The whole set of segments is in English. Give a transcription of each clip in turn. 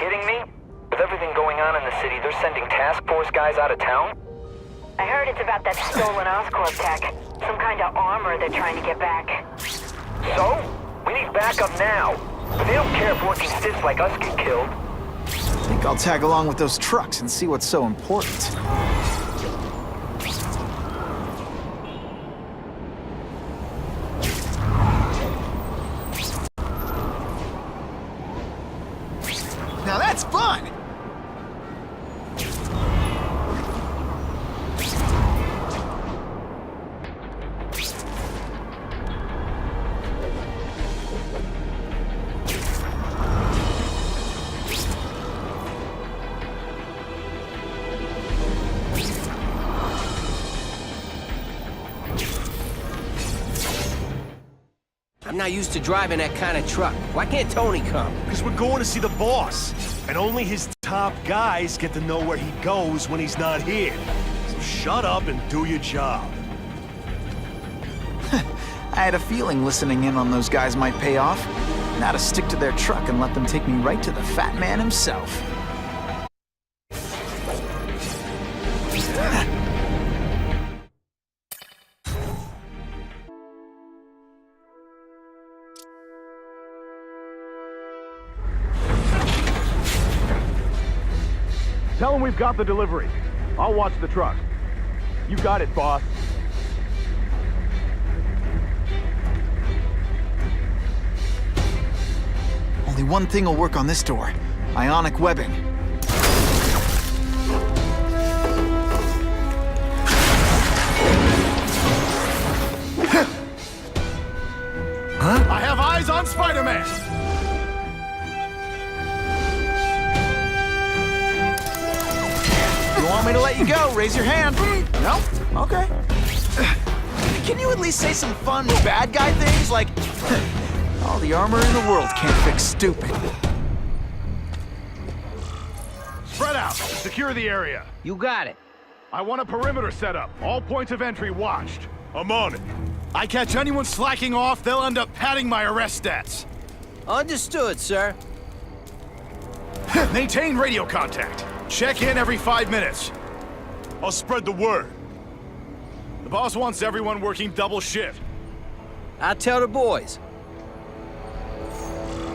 kidding me? With everything going on in the city, they're sending task force guys out of town? I heard it's about that stolen Oscorp tech. Some kind of armor they're trying to get back. So? We need backup now. But they don't care if working stiffs like us get killed. I think I'll tag along with those trucks and see what's so important. Now that's fun! I'm not used to driving that kind of truck. Why can't Tony come? Because we're going to see the boss. And only his top guys get to know where he goes when he's not here. So shut up and do your job. I had a feeling listening in on those guys might pay off. Now to stick to their truck and let them take me right to the fat man himself. Tell him we've got the delivery. I'll watch the truck. You got it, boss. Only one thing will work on this door. Ionic webbing. Huh? I have eyes on Spider-Man! You want me to let you go? Raise your hand. No? Okay. Can you at least say some fun bad guy things like, all the armor in the world can't fix stupid. Spread out. Secure the area. You got it. I want a perimeter set up. All points of entry watched. I'm on it. I catch anyone slacking off, they'll end up padding my arrest stats. Understood, sir. Maintain radio contact. Check in every 5 minutes. I'll spread the word. The boss wants everyone working double shift. I'll tell the boys.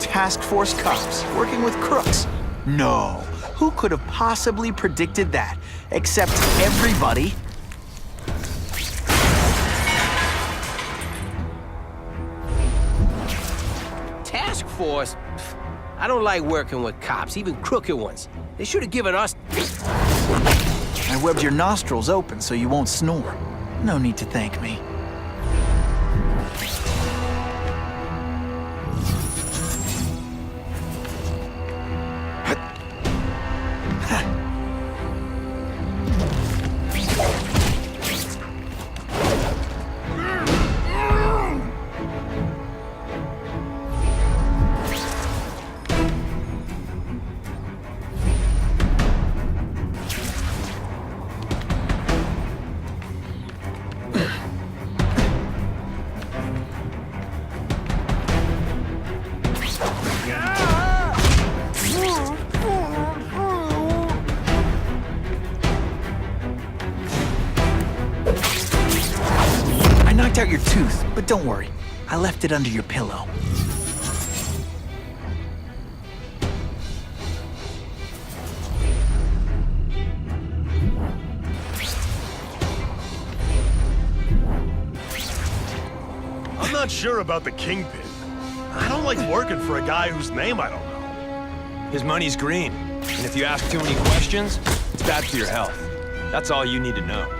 Task force cops working with crooks. No. Who could have possibly predicted that? Except everybody. Task force? Pfft, I don't like working with cops, even crooked ones. They should have given us... I webbed your nostrils open so you won't snore. No need to thank me. I knocked out your tooth, but don't worry. I left it under your pillow. I'm not sure about the Kingpin. I don't like working for a guy whose name I don't know. His money's green, and if you ask too many questions, it's bad for your health. That's all you need to know.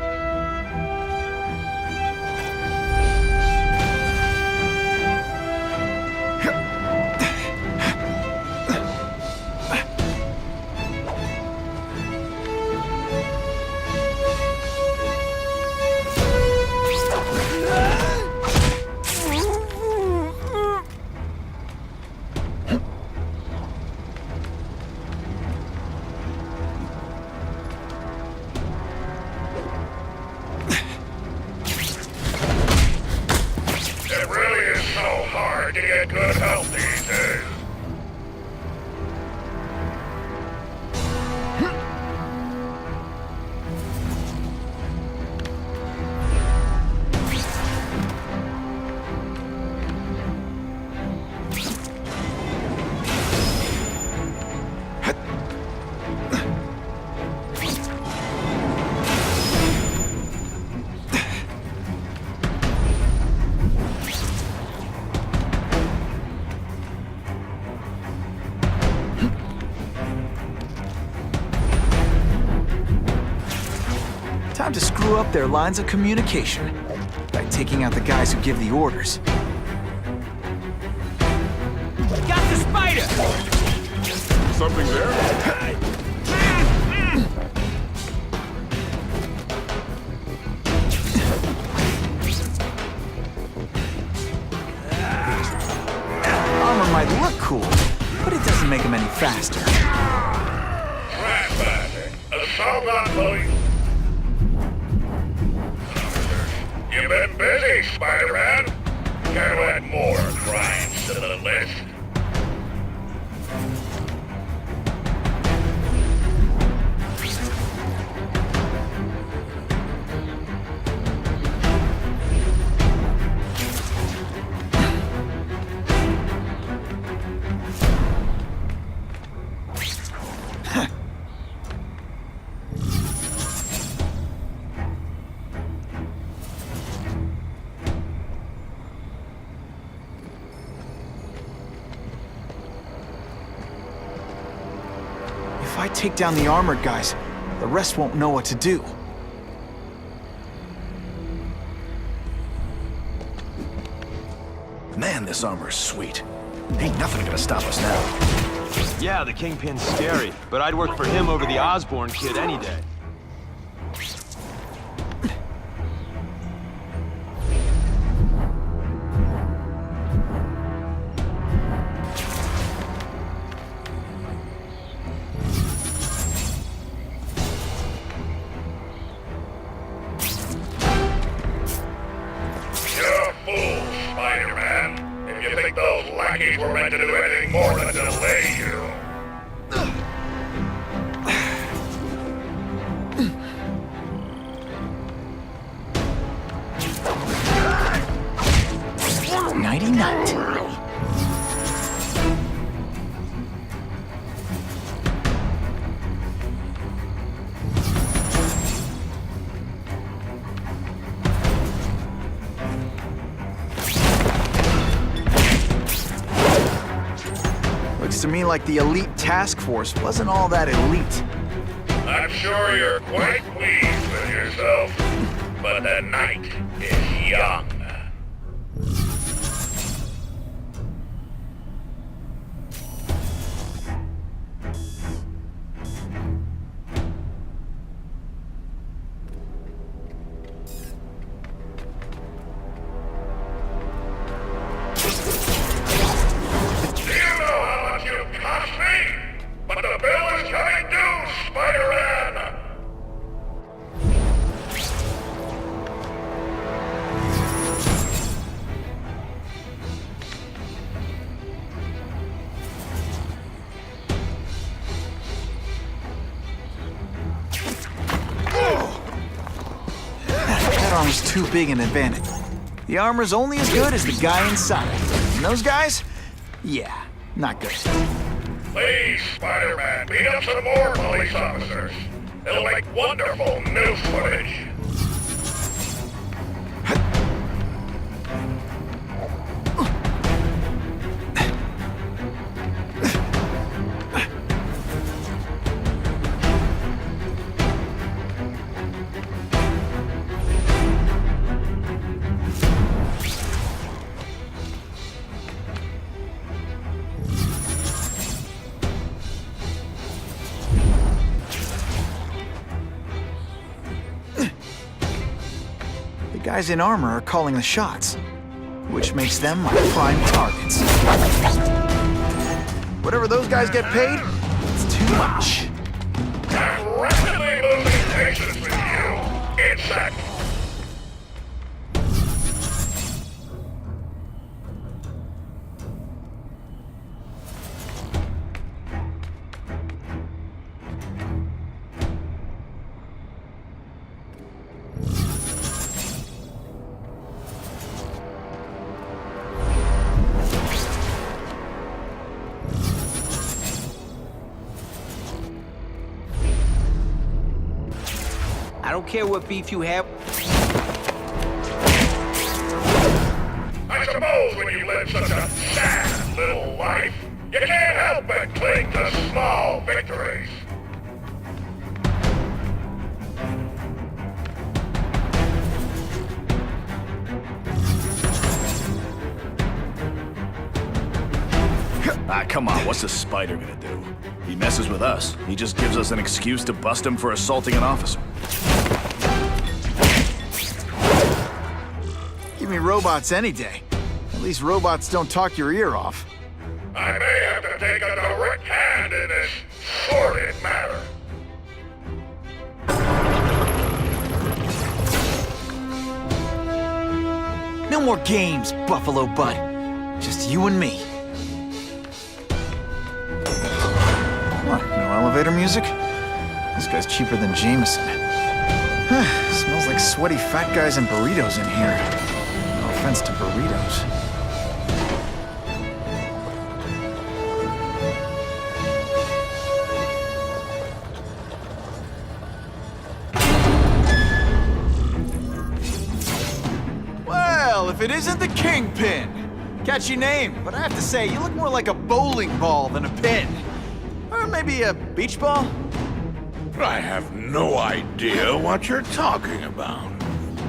blew up their lines of communication by taking out the guys who give the orders. Got the spider! Something there? Armor might look cool, but it doesn't make them any faster. You've been busy, Spider-Man. Gotta add more crimes to the list. If I take down the armored guys, the rest won't know what to do. Man, this armor's sweet. Ain't nothing gonna stop us now. Yeah, the Kingpin's scary, but I'd work for him over the Osborn kid any day. You're a fool, Spider-Man. If you think those lackeys were meant to do anything more than delay you. Nighty-night. Looks to me like the elite task force wasn't all that elite. I'm sure you're quite pleased with yourself, but the night is young. Do you know how much you cost me? But the bill is coming due, Spider-Man! That armor's too big an advantage. The armor's only as good as the guy inside. And those guys? Yeah, not good. Please, Spider-Man, beat up some more police officers. It'll make wonderful news footage. The guys in armor are calling the shots, which makes them my prime targets. Whatever those guys get paid, it's too much. I'm rapidly losing patience with you, insect. I don't care what beef you have. I suppose when you live such a sad little life, you can't help but cling to small victories. Ah, come on, what's the spider gonna do? He messes with us. He just gives us an excuse to bust him for assaulting an officer. Give me robots any day. At least robots don't talk your ear off. I may have to take a direct hand in this sordid matter. No more games, Buffalo Bud. Just you and me. What, no elevator music? This guy's cheaper than Jameson. Smells like sweaty fat guys and burritos in here. No offense to burritos. Well, if it isn't the Kingpin. Catchy name, but I have to say, you look more like a bowling ball than a pin. Or maybe a beach ball? I have no idea what you're talking about.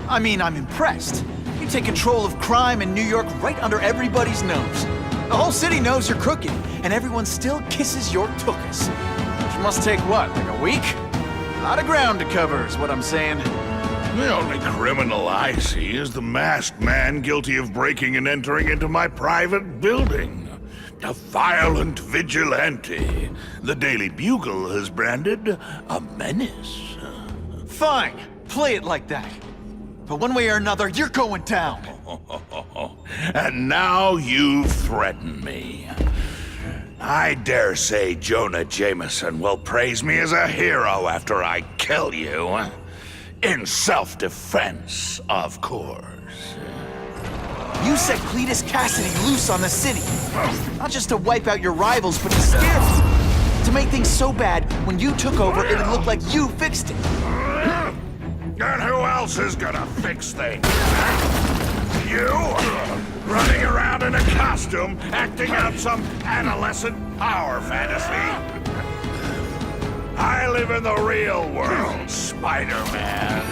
I mean, I'm impressed. You take control of crime in New York right under everybody's nose. The whole city knows you're crooked, and everyone still kisses your tuchus. Which must take what, like a week? A lot of ground to cover is what I'm saying. The only criminal I see is the masked man guilty of breaking and entering into my private building. A violent vigilante. The Daily Bugle has branded a menace. Fine, play it like that. But one way or another, you're going down. And now you threaten me. I dare say Jonah Jameson will praise me as a hero after I kill you. In self-defense, of course. You set Cletus Cassidy loose on the city. Not just to wipe out your rivals, but to scare them. To make things so bad, when you took over, it'd look like you fixed it. And who else is gonna fix things? You? Running around in a costume, acting out some adolescent power fantasy? I live in the real world, Spider-Man.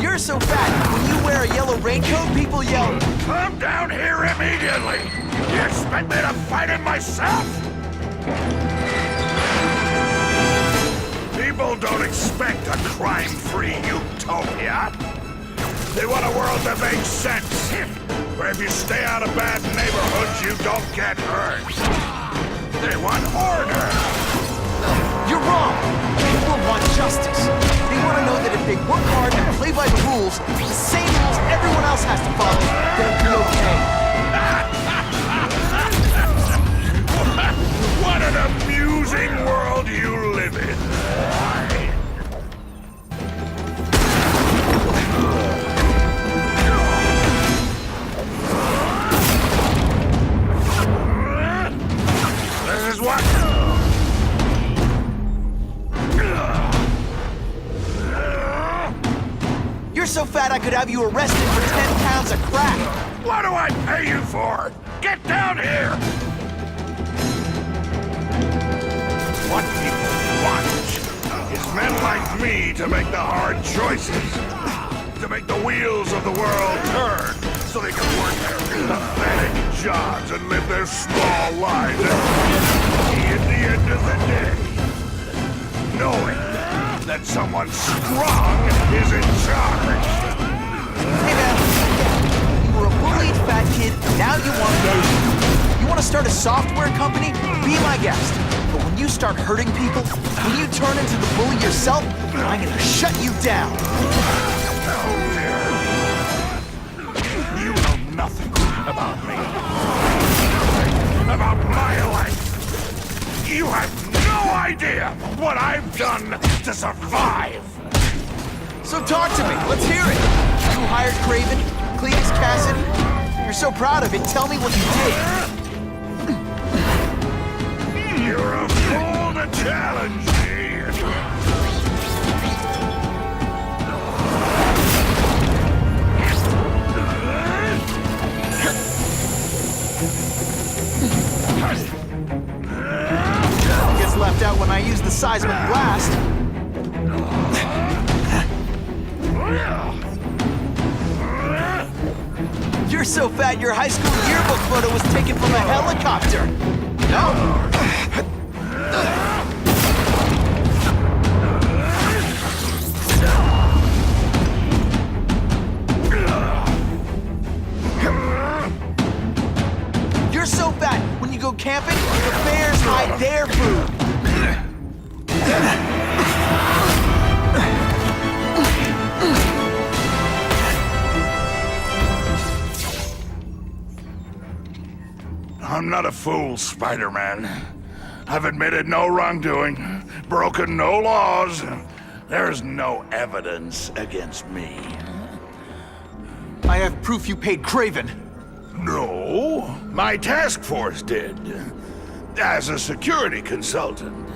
You're so fat, when you wear a yellow raincoat, people yell, Come down here immediately! You expect me to fight it myself? People don't expect a crime-free utopia. They want a world that makes sense, where if you stay out of bad neighborhoods, you don't get hurt. They want order. you're wrong. People want justice. They want to know that if they work hard and play by the rules, the same rules everyone else has to follow, they'll be okay. What an amusing world you live in. This is what... You're so fat I could have you arrested for 10 pounds of crack. What do I pay you for? Get down here! What people want is men like me to make the hard choices. To make the wheels of the world turn so they can work their pathetic jobs and live their small lives at the end of the day. Knowing that someone strong is in charge. Hey man, you were a bullied fat kid, now you want to go. You want to start a software company? Be my guest. But when you start hurting people, when you turn into the bully yourself, I'm gonna shut you down. You know nothing about me. About my life. You have no idea what I've done to survive. So talk to me, let's hear it. You hired Craven, Cletus Cassidy. You're so proud of it, tell me what you did. You're a fool to challenge me. left out when I used the seismic blast. You're so fat your high school yearbook photo was taken from a helicopter. No? You're so fat when you go camping, the bears hide their food. I'm not a fool, Spider-Man. I've admitted no wrongdoing, broken no laws. There's no evidence against me. I have proof you paid Craven. No, my task force did. As a security consultant.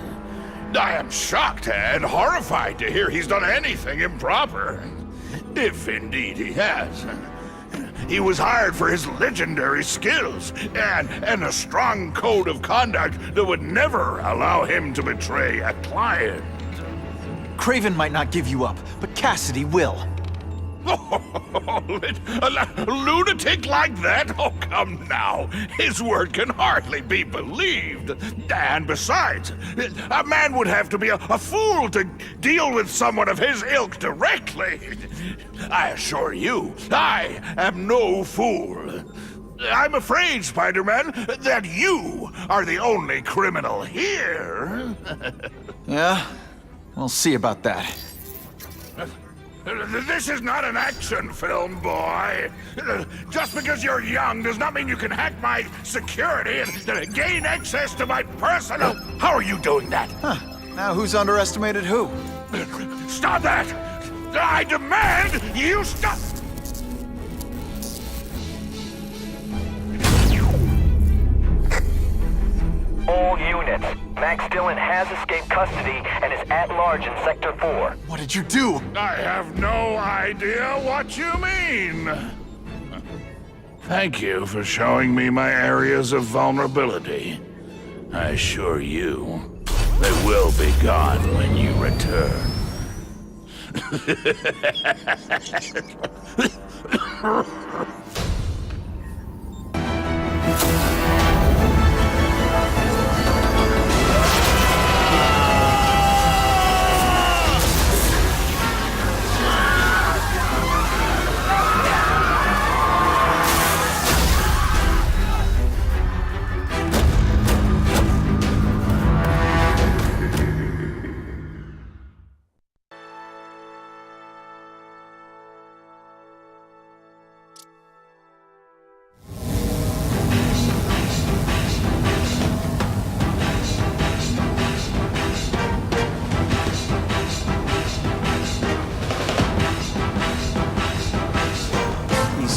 I am shocked and horrified to hear he's done anything improper. If indeed he has. He was hired for his legendary skills and a strong code of conduct that would never allow him to betray a client. Craven might not give you up, but Cassidy will. A lunatic like that? Oh, come now. His word can hardly be believed. And besides, a man would have to be a fool to deal with someone of his ilk directly. I assure you, I am no fool. I'm afraid, Spider-Man, that you are the only criminal here. Yeah? We'll see about that. This is not an action film, boy. Just because you're young does not mean you can hack my security and gain access to my personal... How are you doing that? Huh. Now who's underestimated who? Stop that! I demand you stop! All units. Max Dillon has escaped custody and is at large in Sector 4. What did you do? I have no idea what you mean. Thank you for showing me my areas of vulnerability. I assure you, they will be gone when you return.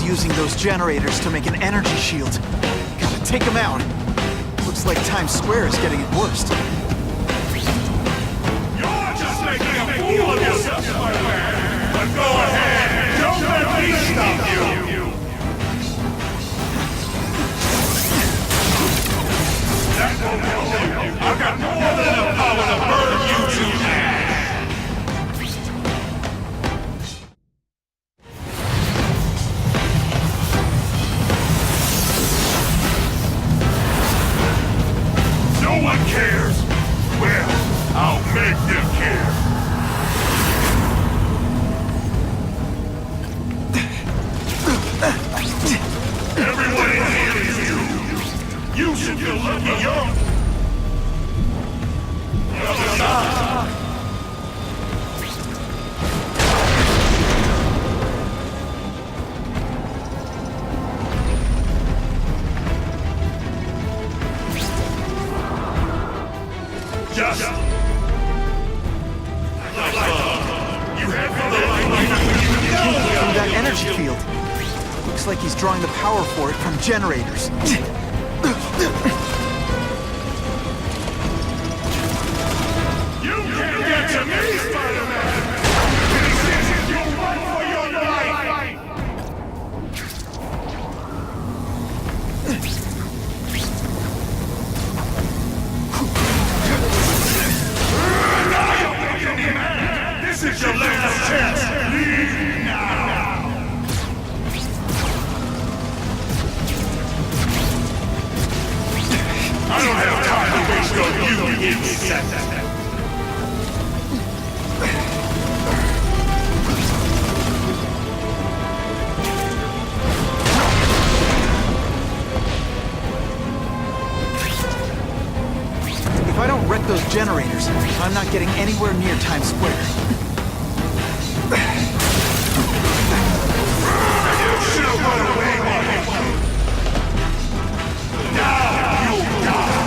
Using those generators to make an energy shield. Gotta take them out. Looks like Times Square is getting it worst. You're just making a fool of yourself, Spider-Man! But go ahead! Don't let me stop you! That won't help you! I've got more than the power to burn you to ash! No one cares! Well, I'll make them care! Everyone in here is you! You should feel lucky you're... Just... You have From that energy field. Looks like he's drawing the power for it from generators. You can't get to me, Spider-Man! You'll run for your life! you insect! If I don't wreck those generators, I'm not getting anywhere near Times Square. Should have run away. Now you die!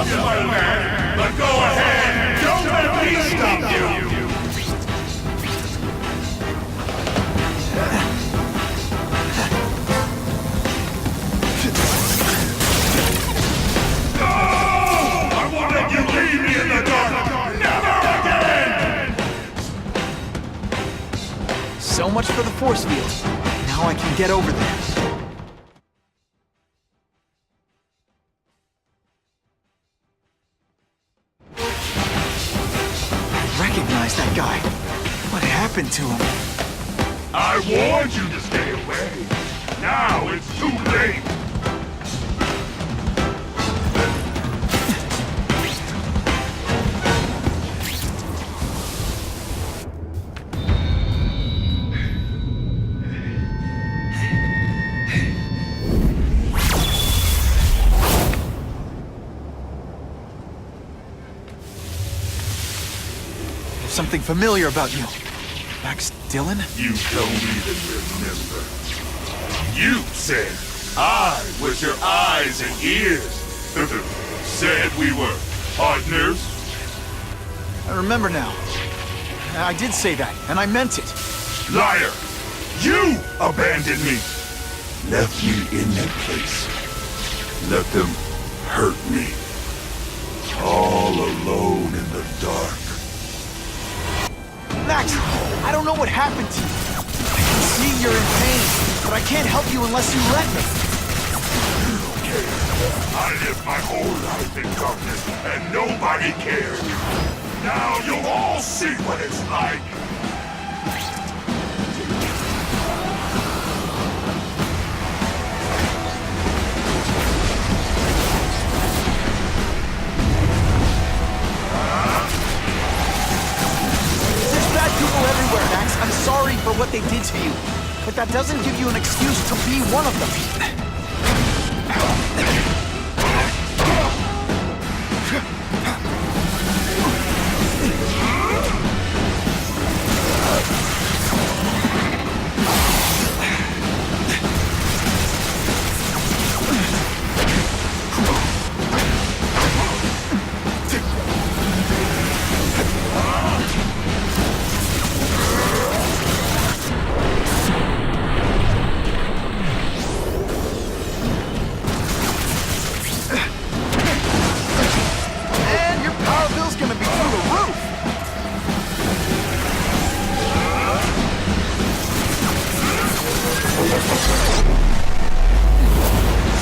Spider-Man, but go ahead! Don't let me stop you! No! I won't let you leave me in the dark! Never again! So much for the force field. Now I can get over there. That guy. What happened to him? I warned you to stay away. Now it's too late. Something familiar about you. Max Dillon? You don't even remember. You said I was your eyes and ears. Said we were partners. I remember now. I did say that, and I meant it. Liar! You abandoned me. Left me in that place. Let them hurt me. All alone in the dark. Max, I don't know what happened to you. I can see you're in pain, but I can't help you unless you let me. I lived my whole life in darkness, and nobody cared. Now you'll all see what it's like. People everywhere, Max. I'm sorry for what they did to you. But that doesn't give you an excuse to be one of them.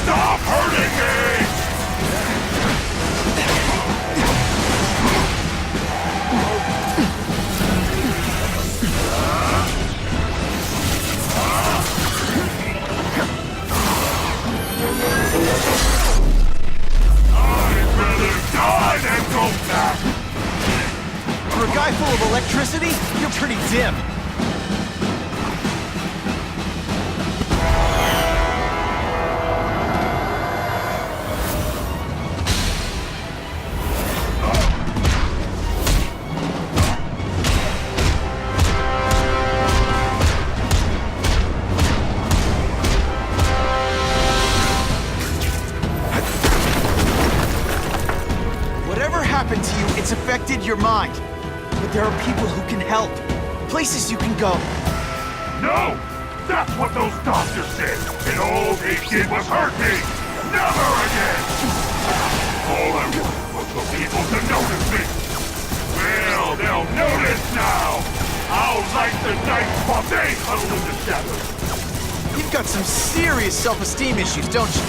Stop hurting me! I'd rather die than go back! For a guy full of electricity, you're pretty dim. To you, it's affected your mind. But there are people who can help. Places you can go. No! That's what those doctors said! And all they did was hurt me! Never again! All I wanted was for people to notice me! Well, they'll notice now! I'll light the night while they huddle in the shadows! You've got some serious self-esteem issues, don't you?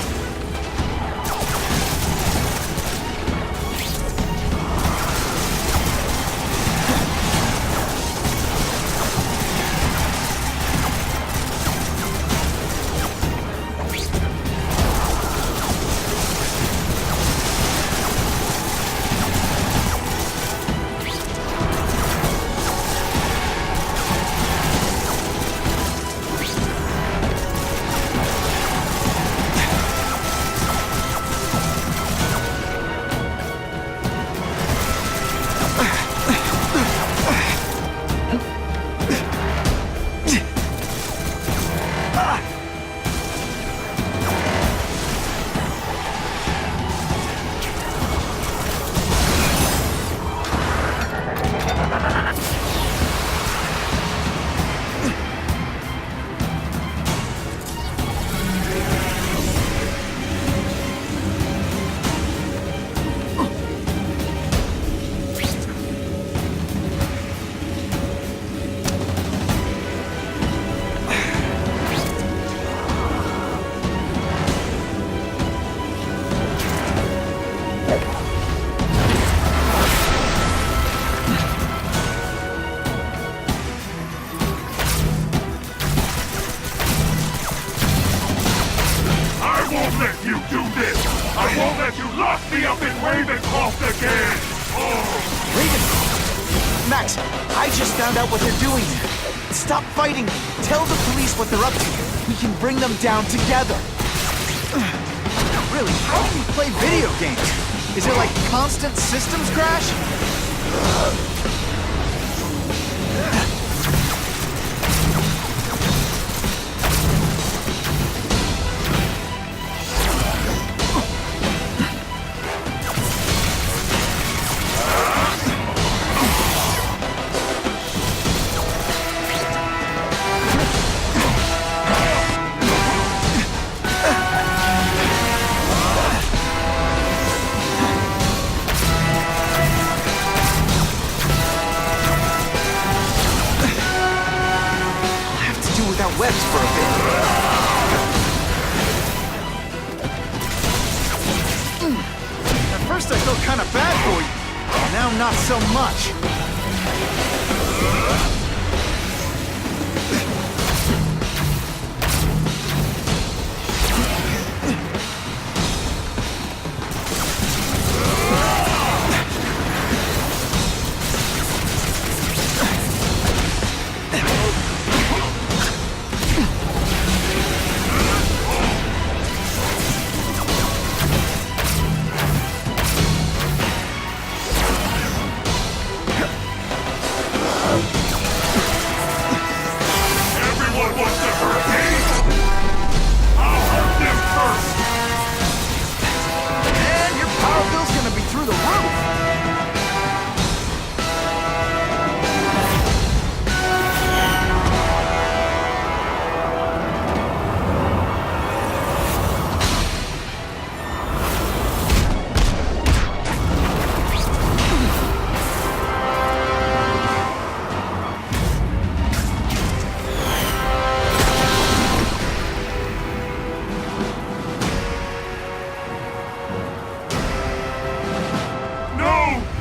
Max, I just found out what they're doing here. Stop fighting me. Tell the police what they're up to. We can bring them down together. Really, how do you play video games? Is it like constant systems crash? Webs for a bit. At first I felt kind of bad for you. Now not so much.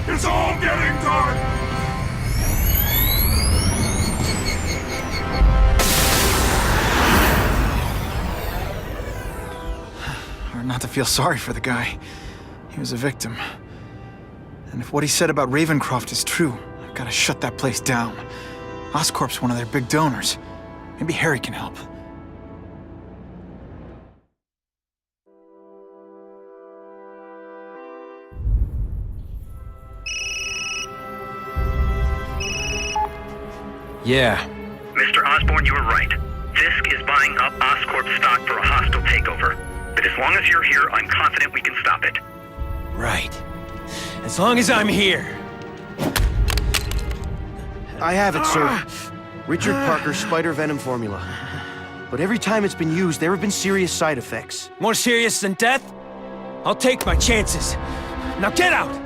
It's all getting dark! Hard not to feel sorry for the guy. He was a victim. And if what he said about Ravencroft is true, I've got to shut that place down. Oscorp's one of their big donors. Maybe Harry can help. Yeah. Mr. Osborn, you were right. Fisk is buying up Oscorp stock for a hostile takeover. But as long as you're here, I'm confident we can stop it. Right. As long as I'm here. I have it, sir. Richard Parker's spider venom formula. But every time it's been used, there have been serious side effects. More serious than death? I'll take my chances. Now get out!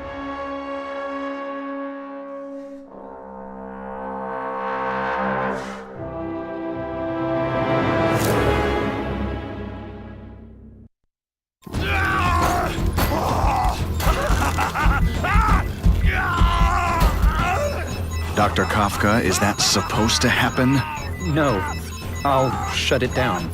Dr. Kafka, is that supposed to happen? No. I'll shut it down.